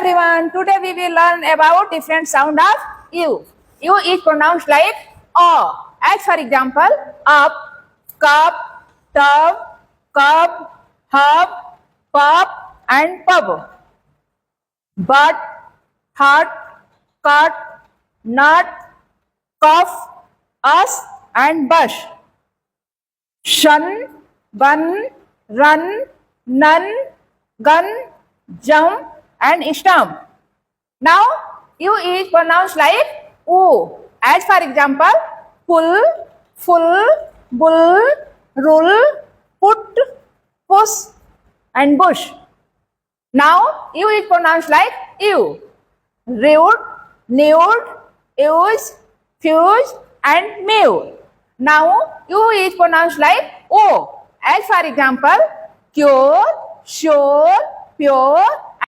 everyone, today we will learn about different sound of U. U is pronounced like O. As for example, up, cup, tub, cup, hub, pup and pub. But, hut, cut, nut, cuff, us and bush. Shun, bun, run, nun, gun, jump and stump. Now, U is pronounced like U. As for example, pull, full, bull, rule, put, puss and bush. Now, U is pronounced like U. Rude, nude, use, fuse and mew. Now, U is pronounced like O. As for example, cure, sure, pure,